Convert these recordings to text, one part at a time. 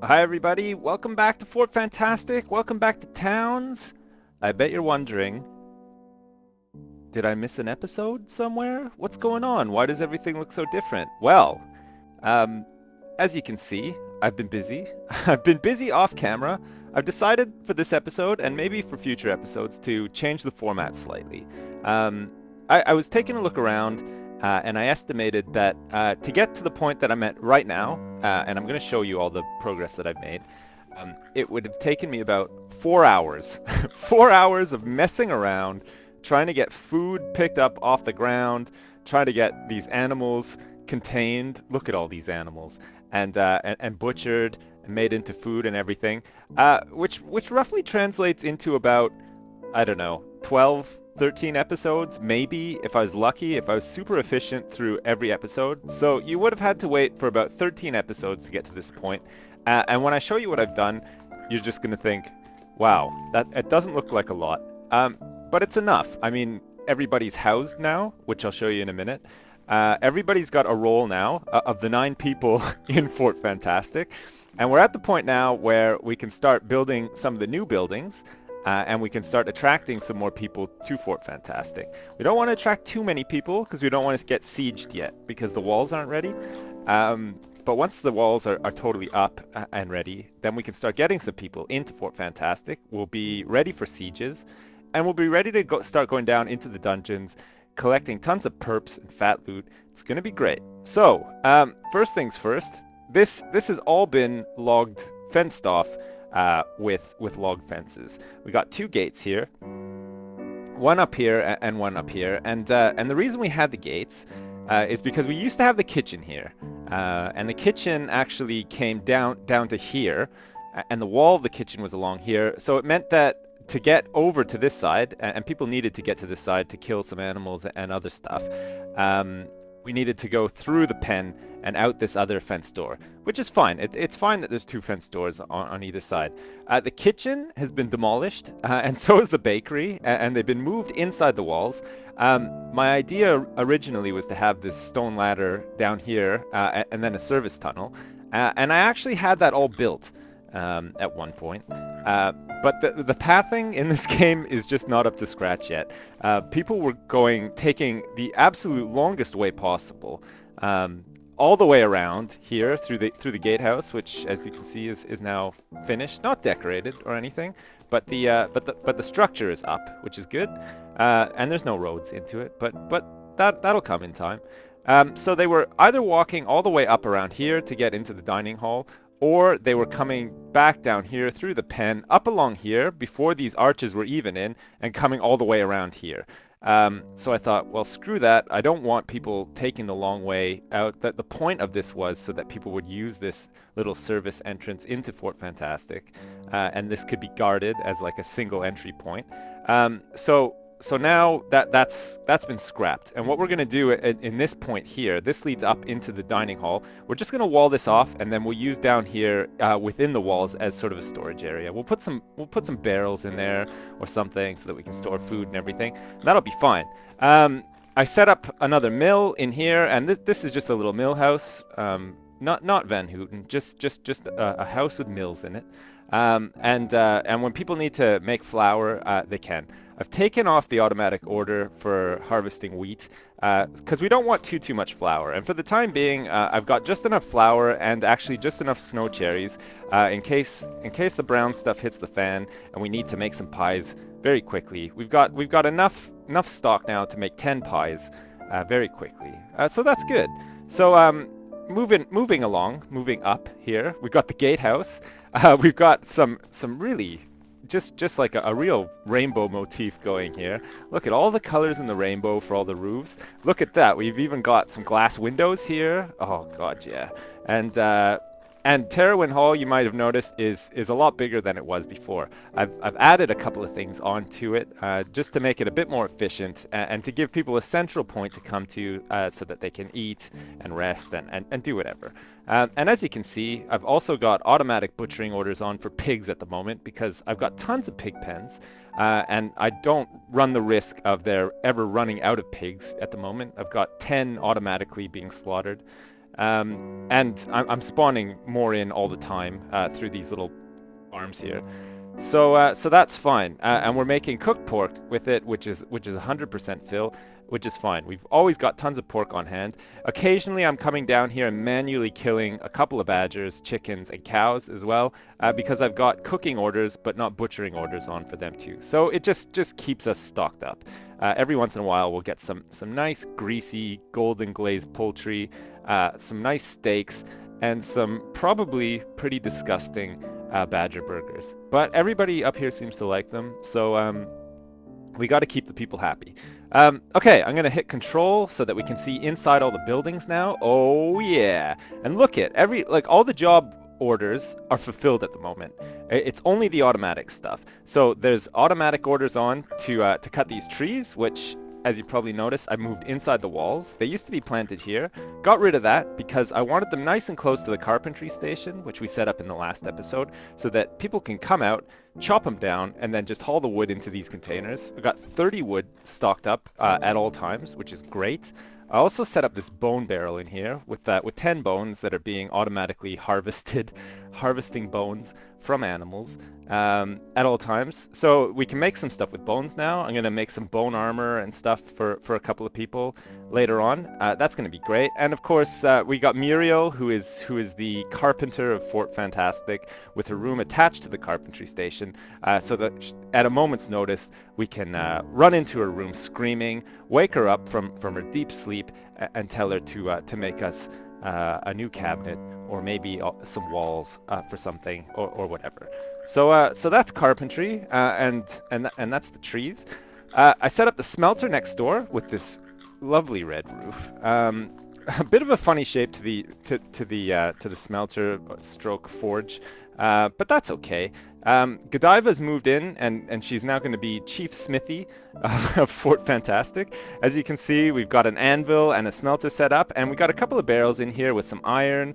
Hi everybody, welcome back to Fort Fantastic, welcome back to Towns. I bet you're wondering, did I miss an episode somewhere? What's going on? Why does everything look so different? Well, um, as you can see, I've been busy. I've been busy off camera. I've decided for this episode, and maybe for future episodes, to change the format slightly. Um, I was taking a look around, and I estimated that to get to the point that I'm at right now, and I'm going to show you all the progress that I've made, it would have taken me about 4 hours. 4 hours of messing around, trying to get food picked up off the ground, trying to get these animals contained. Look at all these animals, and butchered and made into food and everything, which roughly translates into about, I don't know, 12, 13 episodes, maybe, if I was lucky, if I was super efficient through every episode. So you would have had to wait for about 13 episodes to get to this point. And when I show you what I've done, you're just going to think, wow, that it doesn't look like a lot. But it's enough. I mean, everybody's housed now, which I'll show you in a minute. Everybody's got a role now of the 9 people in Fort Fantastic. And we're at the point now where we can start building some of the new buildings, and we can start attracting some more people to Fort Fantastic. We don't want to attract too many people because we don't want to get sieged yet because the walls aren't ready. But once the walls are totally up and ready, then we can start getting some people into Fort Fantastic. We'll be ready for sieges, and we'll be ready to start going down into the dungeons, collecting tons of perps and fat loot. It's going to be great. So, first things first, this has all been logged, fenced off with log fences. We got 2 gates here, one up here and one up here, and the reason we had the gates is because we used to have the kitchen here, and the kitchen actually came down to here, and the wall of the kitchen was along here, so it meant that to get over to this side, and people needed to get to this side to kill some animals and other stuff, we needed to go through the pen and out this other fence door, which is fine. It's fine that there's 2 fence doors on either side. The kitchen has been demolished, and so is the bakery, and they've been moved inside the walls. My idea originally was to have this stone ladder down here, and then a service tunnel, and I actually had that all built at one point. But the pathing in this game is just not up to scratch yet. People were taking the absolute longest way possible, all the way around here through the gatehouse, which, as you can see, is now finished, not decorated or anything, but the structure is up, which is good, and there's no roads into it, but that'll come in time. So they were either walking all the way up around here to get into the dining hall, or they were coming back down here through the pen, up along here, before these arches were even in, and coming all the way around here. So I thought, well, screw that. I don't want people taking the long way out. The point of this was so that people would use this little service entrance into Fort Fantastic, and this could be guarded as like a single entry point. So now that's been scrapped. And what we're going to do in this point here, this leads up into the dining hall. We're just going to wall this off, and then we'll use down here within the walls as sort of a storage area. We'll put some barrels in there or something so that we can store food and everything. And that'll be fine. I set up another mill in here, and this is just a little mill house. Not Van Houten, just a house with mills in it. And when people need to make flour, they can. I've taken off the automatic order for harvesting wheat because we don't want too much flour. And for the time being, I've got just enough flour and actually just enough snow cherries in case the brown stuff hits the fan and we need to make some pies very quickly. We've got enough stock now to make 10 pies very quickly. So that's good. So moving up here, we've got the gatehouse. We've got some really just like a real rainbow motif going here. Look at all the colors in the rainbow for all the roofs. Look at that. We've even got some glass windows here. Oh god, yeah. And Terrawin Hall, you might have noticed, is a lot bigger than it was before. I've added a couple of things onto it just to make it a bit more efficient and to give people a central point to come to so that they can eat and rest and do whatever. And as you can see, I've also got automatic butchering orders on for pigs at the moment because I've got tons of pig pens and I don't run the risk of there ever running out of pigs at the moment. I've got 10 automatically being slaughtered. And I'm spawning more in all the time through these little farms here. So that's fine, and we're making cooked pork with it, which is 100% fill, which is fine. We've always got tons of pork on hand. Occasionally, I'm coming down here and manually killing a couple of badgers, chickens, and cows as well, because I've got cooking orders but not butchering orders on for them too. So it just keeps us stocked up. Every once in a while, we'll get some nice greasy golden glazed poultry, some nice steaks, and some probably pretty disgusting badger burgers. But everybody up here seems to like them, so we got to keep the people happy. Okay, I'm gonna hit control so that we can see inside all the buildings now. Oh yeah, and look at all the job orders are fulfilled at the moment. It's only the automatic stuff. So there's automatic orders on to cut these trees, which, as you probably noticed, I moved inside the walls. They used to be planted here. Got rid of that because I wanted them nice and close to the carpentry station, which we set up in the last episode, so that people can come out, chop them down, and then just haul the wood into these containers. We've got 30 wood stocked up at all times, which is great. I also set up this bone barrel in here with 10 bones that are being automatically harvesting bones from animals at all times. So we can make some stuff with bones now. I'm going to make some bone armor and stuff for a couple of people later on. That's going to be great. And of course, we got Muriel, who is the carpenter of Fort Fantastic, with her room attached to the carpentry station, so that at a moment's notice, we can run into her room screaming, wake her up from her deep sleep, and tell her to make us a new cabinet, or maybe some walls for something, or whatever. So that's carpentry, and that's the trees. I set up the smelter next door with this lovely red roof. A bit of a funny shape to the smelter stroke forge, but that's okay. Godiva's moved in, and she's now going to be Chief Smithy of Fort Fantastic. As you can see, we've got an anvil and a smelter set up, and we got a couple of barrels in here with some iron.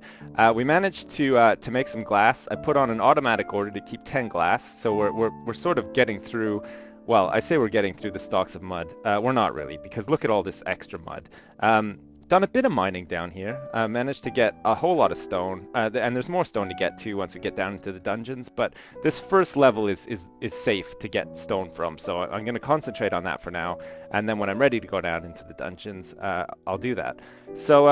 We managed to make some glass. I put on an automatic order to keep 10 glass, so we're sort of getting through. Well, I say we're getting through the stocks of mud. We're not really, because look at all this extra mud. Done a bit of mining down here. Managed to get a whole lot of stone, and there's more stone to get to once we get down into the dungeons. But this first level is safe to get stone from, so I'm going to concentrate on that for now. And then when I'm ready to go down into the dungeons, I'll do that. So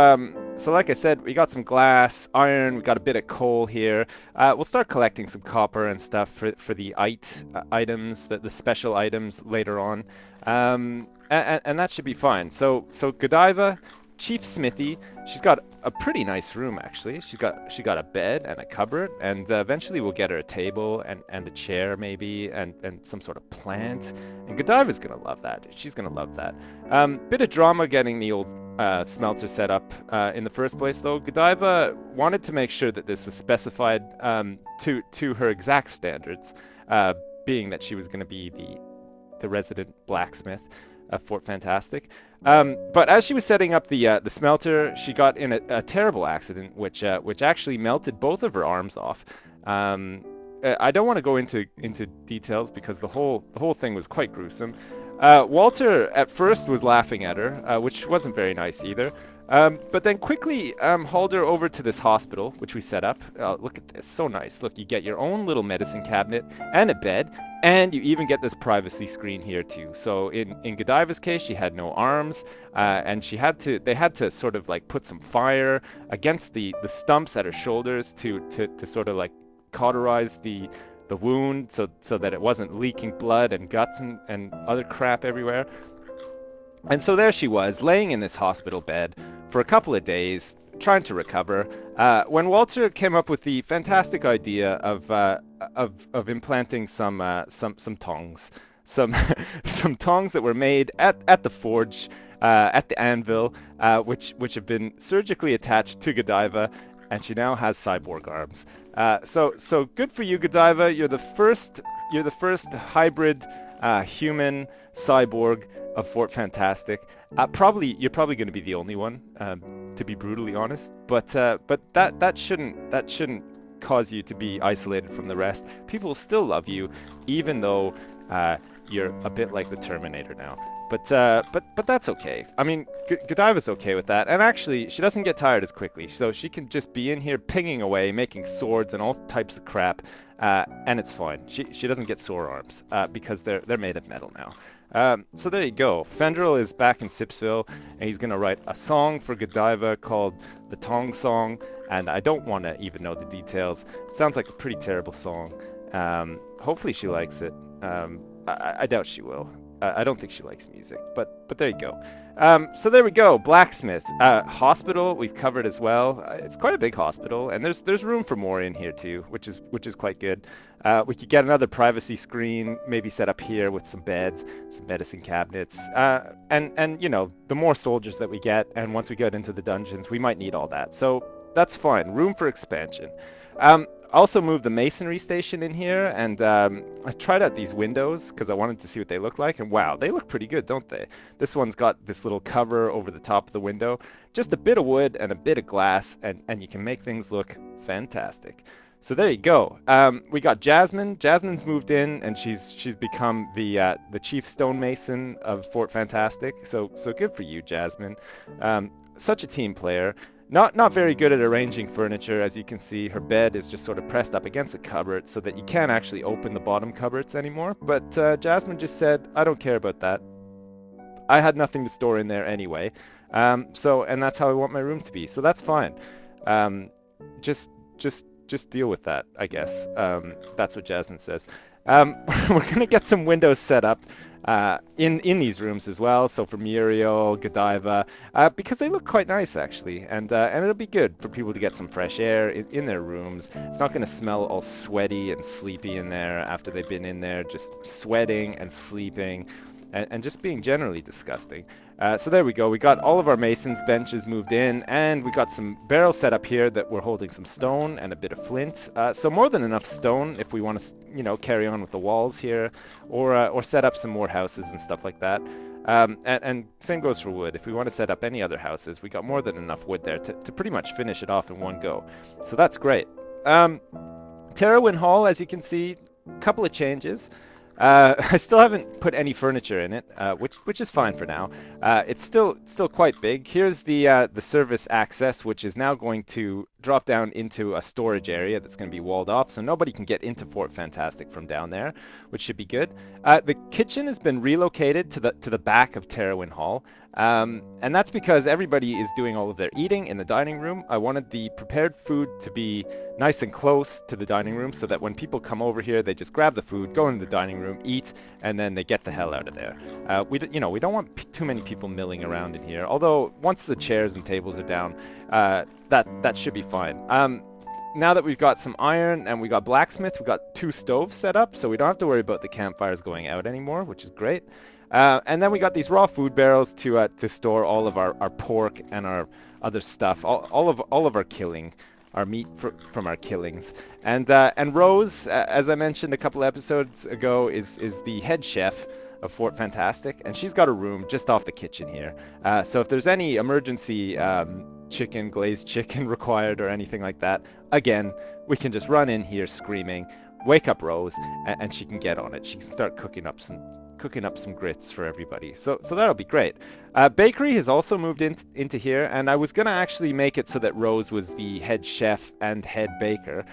like I said, we got some glass, iron. We got a bit of coal here. We'll start collecting some copper and stuff for the items, the special items later on, and that should be fine. So Godiva, Chief Smithy, she's got a pretty nice room actually. She got a bed and a cupboard, and eventually we'll get her a table and a chair maybe, and some sort of plant. And Godiva's gonna love that. She's gonna love that. Bit of drama getting the old smelter set up in the first place though. Godiva wanted to make sure that this was specified to her exact standards, being that she was gonna be the resident blacksmith of Fort Fantastic. But as she was setting up the smelter, she got in a terrible accident, which actually melted both of her arms off. I don't want to go into details because the whole thing was quite gruesome. Walter at first was laughing at her, which wasn't very nice either. But then quickly hauled her over to this hospital, which we set up. Look at this, so nice. Look, you get your own little medicine cabinet and a bed, and you even get this privacy screen here too. So in Godiva's case, she had no arms, and they had to sort of like put some fire against the stumps at her shoulders to sort of like cauterize the wound so that it wasn't leaking blood and guts and other crap everywhere. And so there she was, laying in this hospital bed for a couple of days, trying to recover, when Walter came up with the fantastic idea of implanting some tongs, some tongs that were made at the forge, at the anvil, which have been surgically attached to Godiva, and she now has cyborg arms. So good for you, Godiva. You're the first hybrid human cyborg of Fort Fantastic. You're probably going to be the only one, to be brutally honest. But that shouldn't cause you to be isolated from the rest. People still love you, even though you're a bit like the Terminator now. But that's okay. I mean, Godiva's okay with that, and actually, she doesn't get tired as quickly, so she can just be in here pinging away, making swords and all types of crap, and it's fine. She doesn't get sore arms because they're made of metal now. So there you go. Fendril is back in Sipsville, and he's gonna write a song for Godiva called the Tong Song, and I don't want to even know the details. It sounds like a pretty terrible song. Hopefully she likes it. I doubt she will. I don't think she likes music, but there you go. So there we go. Blacksmith, hospital we've covered as well. It's quite a big hospital, and there's room for more in here too, which is quite good. We could get another privacy screen, maybe set up here with some beds, some medicine cabinets, and you know, the more soldiers that we get, and once we get into the dungeons, we might need all that. So that's fine. Room for expansion. Also moved the masonry station in here, and I tried out these windows because I wanted to see what they look like, and wow, they look pretty good, don't they? This one's got this little cover over the top of the window, just a bit of wood and a bit of glass, and you can make things look fantastic. So there you go. We got Jasmine. Jasmine's moved in, and she's become the chief stonemason of Fort Fantastic. So good for you, Jasmine. Such a team player. Not very good at arranging furniture. As you can see, her bed is just sort of pressed up against the cupboard so that you can't actually open the bottom cupboards anymore. But Jasmine just said, I don't care about that. I had nothing to store in there anyway. And that's how I want my room to be. So that's fine. Just deal with that, I guess. That's what Jasmine says. We're gonna get some windows set up in these rooms as well. So for Muriel, Godiva, because they look quite nice actually, and it'll be good for people to get some fresh air in their rooms. It's not going to smell all sweaty and sleepy in there after they've been in there just sweating and sleeping. And just being generally disgusting. So there we go. We got all of our masons' benches moved in, and we got some barrels set up here that we're holding some stone and a bit of flint. So more than enough stone if we want to, you know, carry on with the walls here, or set up some more houses and stuff like that. And same goes for wood. If we want to set up any other houses, we got more than enough wood there to pretty much finish it off in one go. So that's great. Terrawin Hall, as you can see, a couple of changes. I still haven't put any furniture in it, which is fine for now. It's still quite big. Here's the service access, which is now going to drop down into a storage area that's going to be walled off, so nobody can get into Fort Fantastic from down there, which should be good. The kitchen has been relocated to the back of Terrawin Hall, and that's because everybody is doing all of their eating in the dining room. I wanted the prepared food to be nice and close to the dining room so that when people come over here, they just grab the food, go into the dining room, eat, and then they get the hell out of there. We don't want too many people milling around in here, although once the chairs and tables are down, that should be fine. Now that we've got some iron and we got blacksmith, we've got 2 stoves set up, so we don't have to worry about the campfires going out anymore, which is great. And then we got these raw food barrels to store all of our pork and our other stuff, all of our killing, our meat from our killings. And Rose, as I mentioned a couple episodes ago, is the head chef of Fort Fantastic, and she's got a room just off the kitchen here. So if there's any emergency glazed chicken required or anything like that, again, we can just run in here screaming, wake up Rose, and she can get on it. She can start cooking up some grits for everybody. So that'll be great. Bakery has also moved into here, and I was gonna actually make it so that Rose was the head chef and head baker,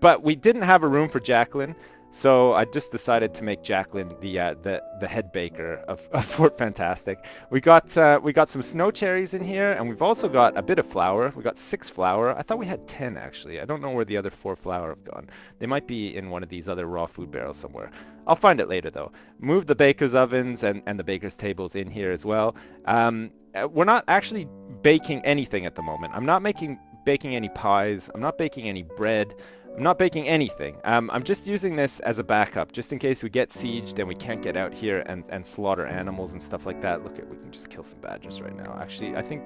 but we didn't have a room for Jacqueline. So I just decided to make Jacqueline the head baker of Fort Fantastic. We got some snow cherries in here, and we've also got a bit of flour. We got 6 flour. I thought we had 10 actually. I don't know where the other 4 flour have gone. They might be in one of these other raw food barrels somewhere. I'll find it later though. Move the baker's ovens and the baker's tables in here as well. We're not actually baking anything at the moment. I'm not baking any pies. I'm not baking any bread. I'm not baking anything. I'm just using this as a backup, just in case we get sieged and we can't get out here and slaughter animals and stuff like that. Look, we can just kill some badgers right now. Actually, I think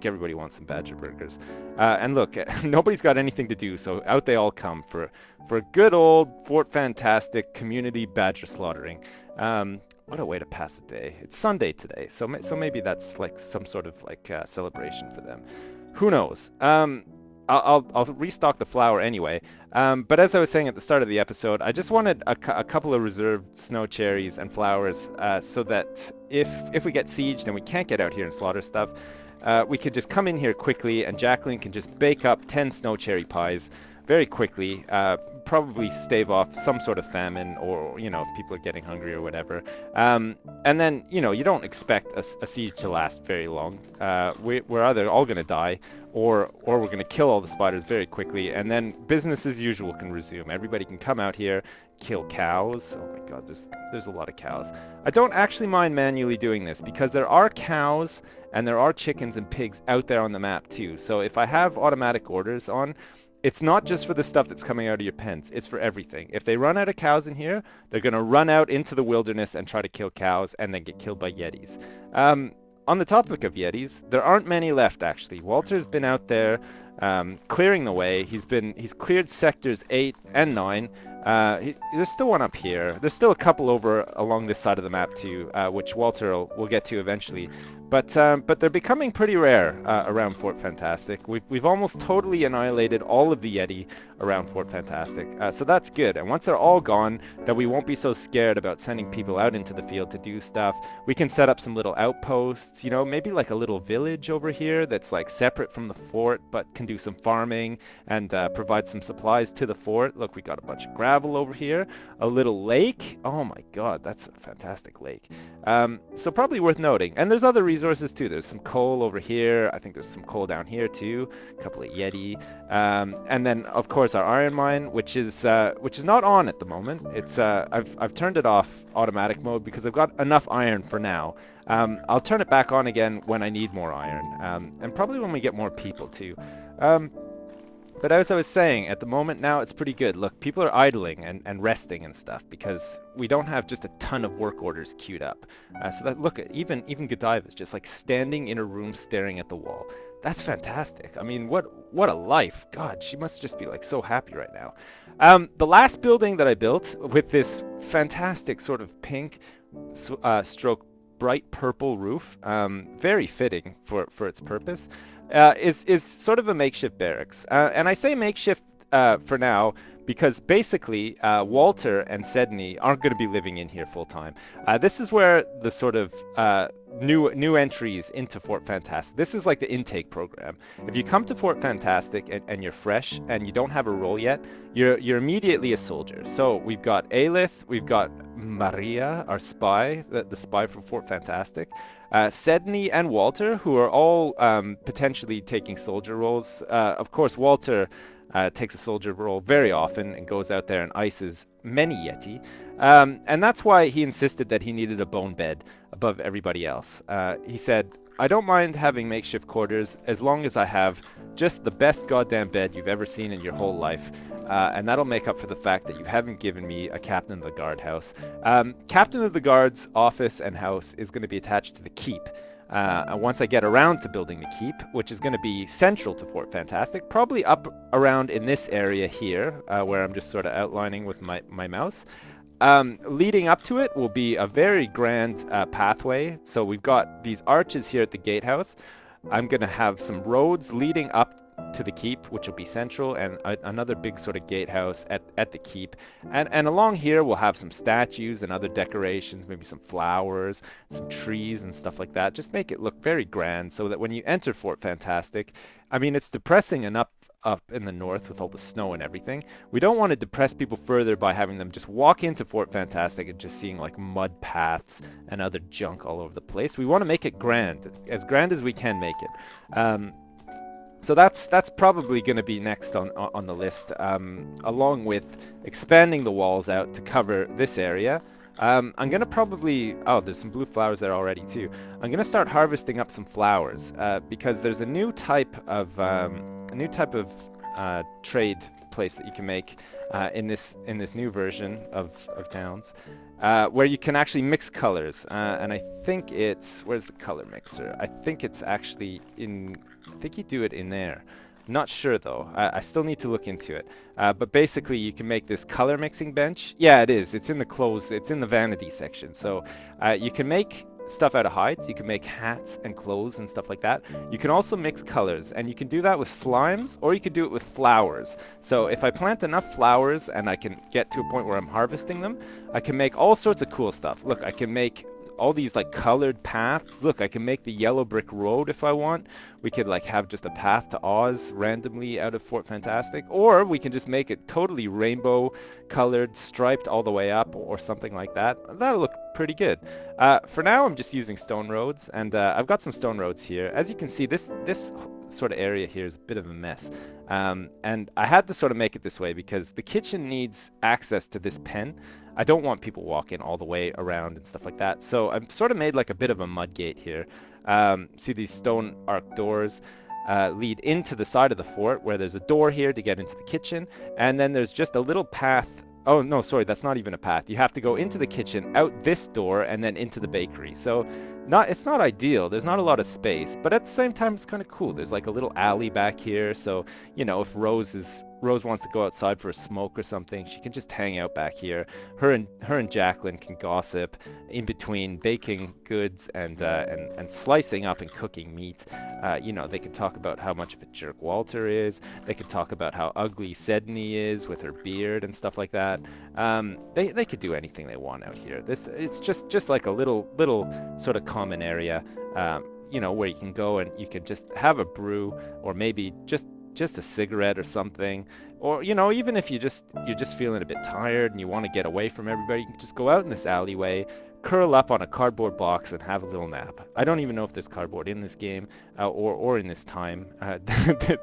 everybody wants some badger burgers. And look, nobody's got anything to do, so out they all come for a good old Fort Fantastic community badger slaughtering. What a way to pass the day. It's Sunday today, so maybe that's like some sort of like celebration for them. Who knows? I'll restock the flour anyway. But as I was saying at the start of the episode, I just wanted a couple of reserved snow cherries and flowers, so that if we get sieged and we can't get out here and slaughter stuff, we could just come in here quickly, and Jacqueline can just bake up 10 snow cherry pies very quickly. Probably stave off some sort of famine, or if people are getting hungry or whatever. And then you don't expect a siege to last very long. We're either all going to die, or we're going to kill all the spiders very quickly, and then business as usual can resume. Everybody can come out here, kill cows. Oh my god, there's a lot of cows. I don't actually mind manually doing this, because there are cows and there are chickens and pigs out there on the map too. So if I have automatic orders on, it's not just for the stuff that's coming out of your pens, it's for everything. If they run out of cows in here, they're going to run out into the wilderness and try to kill cows, and then get killed by yetis. On the topic of yetis, there aren't many left actually. Walter's been out there clearing the way. He's cleared sectors 8 and 9. There's still one up here. There's still a couple over along this side of the map too, which Walter will get to eventually. But they're becoming pretty rare around Fort Fantastic. We've almost totally annihilated all of the Yeti around Fort Fantastic, so that's good. And once they're all gone, then we won't be so scared about sending people out into the field to do stuff. We can set up some little outposts, maybe like a little village over here that's like separate from the fort, but can do some farming and provide some supplies to the fort. Look, we got a bunch of gravel over here, a little lake. Oh my god, that's a fantastic lake. So probably worth noting. And there's other resources too. There's some coal over here. I think there's some coal down here too. A couple of Yeti. And then of course our iron mine, which is not on at the moment. It's I've turned it off automatic mode because I've got enough iron for now. I'll turn it back on again when I need more iron, and probably when we get more people too. But as I was saying, at the moment now it's pretty good. Look, people are idling and resting and stuff because we don't have just a ton of work orders queued up. So that look, even Godiva's just like standing in a room staring at the wall. That's fantastic. I mean, what a life. God, she must just be like so happy right now. The last building that I built with this fantastic sort of pink stroke bright purple roof, very fitting for its purpose, is sort of a makeshift barracks. And I say makeshift for now because basically Walter and Sedney aren't going to be living in here full time. This is where the sort of new entries into Fort Fantastic. This is like the intake program. If you come to Fort Fantastic and you're fresh and you don't have a role yet, you're immediately a soldier. So we've got Aelith, we've got Maria, our spy, the spy from Fort Fantastic, Sedney and Walter, who are all potentially taking soldier roles. Of course, Walter takes a soldier role very often and goes out there and ices many Yeti. And that's why he insisted that he needed a bone bed above everybody else. He said, I don't mind having makeshift quarters as long as I have just the best goddamn bed you've ever seen in your whole life. And that'll make up for the fact that you haven't given me a captain of the guard house. Captain of the guard's office and house is going to be attached to the keep. And once I get around to building the keep, which is going to be central to Fort Fantastic, probably up around in this area here, where I'm just sort of outlining with my mouse. Leading up to it will be a very grand pathway. So we've got these arches here at the gatehouse. I'm going to have some roads leading up to the keep, which will be central, and another big sort of gatehouse at the keep. And along here we'll have some statues and other decorations, maybe some flowers, some trees and stuff like that. Just make it look very grand so that when you enter Fort Fantastic, I mean, it's depressing enough up in the north with all the snow and everything. We don't want to depress people further by having them just walk into Fort Fantastic and just seeing like mud paths and other junk all over the place. We want to make it grand as we can make it. So that's probably going to be next on the list, along with expanding the walls out to cover this area. I'm going to probably... Oh, there's some blue flowers there already too. I'm going to start harvesting up some flowers because there's a new type of trade place that you can make in this new version of Towns, where you can actually mix colors. And I think it's... Where's the color mixer? I think it's actually in... I think you do it in there. Not sure though. I still need to look into it. But basically you can make this color mixing bench. Yeah, it is. It's in the clothes. It's in the vanity section. So you can make stuff out of hides. You can make hats and clothes and stuff like that. You can also mix colors, and you can do that with slimes, or you could do it with flowers. So if I plant enough flowers and I can get to a point where I'm harvesting them, I can make all sorts of cool stuff. Look, I can make all these like colored paths. Look, I can make the yellow brick road if I want. We could like have just a path to Oz randomly out of Fort Fantastic, or we can just make it totally rainbow colored, striped all the way up, or something like that. That'll look pretty good. For now, I'm just using stone roads, and I've got some stone roads here. As you can see, this sort of area here is a bit of a mess. And I had to sort of make it this way because the kitchen needs access to this pen. I don't want people walking all the way around and stuff like that. So I've sort of made like a bit of a mud gate here. See these stone arc doors lead into the side of the fort where there's a door here to get into the kitchen. And then there's just a little path. Oh, no, sorry, that's not even a path. You have to go into the kitchen, out this door, and then into the bakery. So it's not ideal. There's not a lot of space, but at the same time, it's kind of cool. There's like a little alley back here. So, you know, if Rose wants to go outside for a smoke or something, she can just hang out back here. Her and Jacqueline can gossip in between baking goods and slicing up and cooking meat. You know, they could talk about how much of a jerk Walter is. They could talk about how ugly Sedney is with her beard and stuff like that. They could do anything they want out here. It's just like a little sort of common area. You know, where you can go and you can just have a brew, or maybe just a cigarette or something. Or, you know, even if you're just feeling a bit tired and you want to get away from everybody, you can just go out in this alleyway, curl up on a cardboard box and have a little nap. I don't even know if there's cardboard in this game or in this time,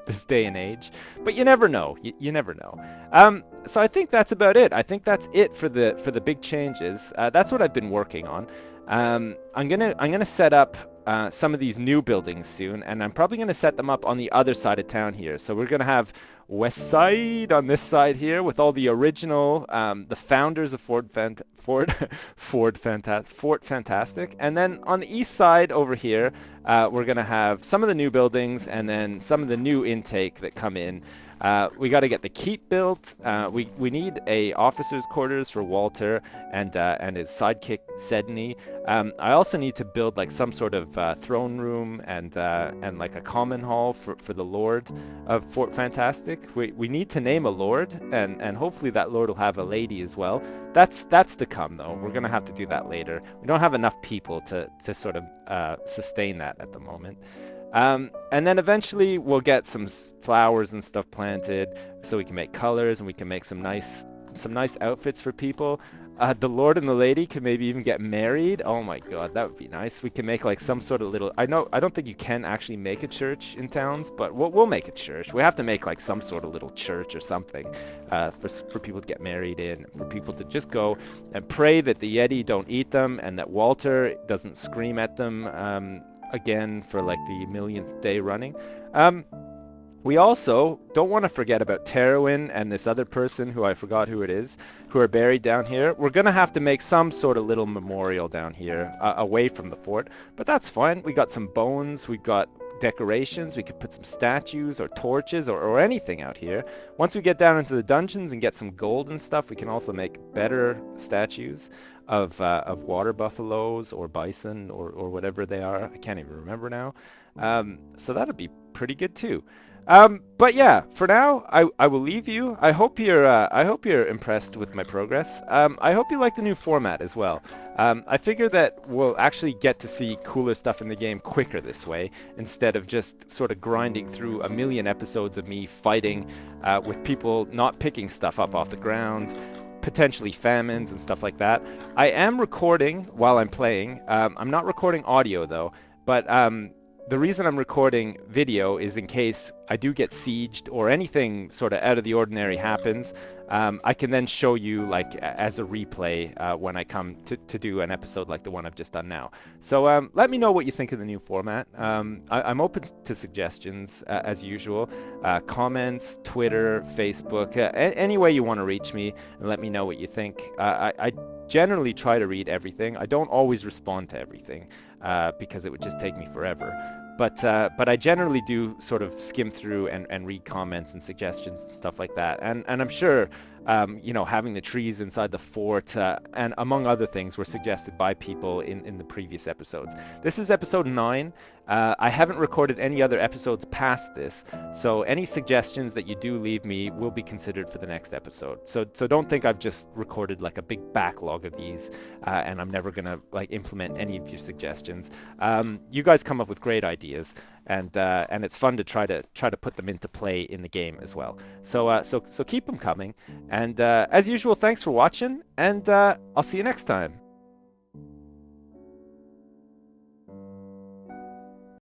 this day and age, but you never know. You never know. So I think that's about it. I think that's it for the big changes. That's what I've been working on. I'm gonna set up some of these new buildings soon, and I'm probably gonna set them up on the other side of town here. So we're gonna have West Side on this side here with all the original, the founders of Fort Fantastic, and then on the east side over here, we're gonna have some of the new buildings and then some of the new intake that come in. We got to get the keep built. We need a officer's quarters for Walter and his sidekick Sedney. I also need to build like some sort of throne room and like a common hall for the Lord of Fort Fantastic. We need to name a lord, and hopefully that lord will have a lady as well. That's to come though. We're gonna have to do that later. We don't have enough people to sort of sustain that at the moment. And then eventually we'll get some flowers and stuff planted so we can make colors and we can make some nice outfits for people. The Lord and the Lady could maybe even get married. Oh my god, that would be nice. We can make like some sort of little... I don't think you can actually make a church in towns, but we'll make a church. We have to make like some sort of little church or something for people to get married in, for people to just go and pray that the Yeti don't eat them and that Walter doesn't scream at them again for like the millionth day running. We also don't want to forget about Terwin and this other person who I forgot who it is, who are buried down here. We're going to have to make some sort of little memorial down here away from the fort, but that's fine. We got some bones, we got decorations, we could put some statues or torches or anything out here. Once we get down into the dungeons and get some gold and stuff, we can also make better statues of water buffaloes or bison or whatever they are. I can't even remember now. So that'll be pretty good too. But yeah, for now, I will leave you. I hope you're impressed with my progress. I hope you like the new format as well. I figure that we'll actually get to see cooler stuff in the game quicker this way, instead of just sort of grinding through a million episodes of me fighting with people not picking stuff up off the ground, potentially famines and stuff like that. I am recording while I'm playing. I'm not recording audio though, but the reason I'm recording video is in case I do get sieged or anything sort of out of the ordinary happens. I can then show you like as a replay when I come to do an episode like the one I've just done now. So let me know what you think of the new format. I'm open to suggestions as usual. Comments, Twitter, Facebook, any way you want to reach me and let me know what you think. I generally try to read everything. I don't always respond to everything because it would just take me forever. But I generally do sort of skim through and read comments and suggestions and stuff like that. And I'm sure having the trees inside the fort, and among other things, were suggested by people in the previous episodes. This is episode 9. I haven't recorded any other episodes past this, so any suggestions that you do leave me will be considered for the next episode. So don't think I've just recorded like a big backlog of these, and I'm never gonna like implement any of your suggestions. You guys come up with great ideas, and it's fun to try to put them into play in the game as well. So keep them coming, and as usual, thanks for watching, and I'll see you next time.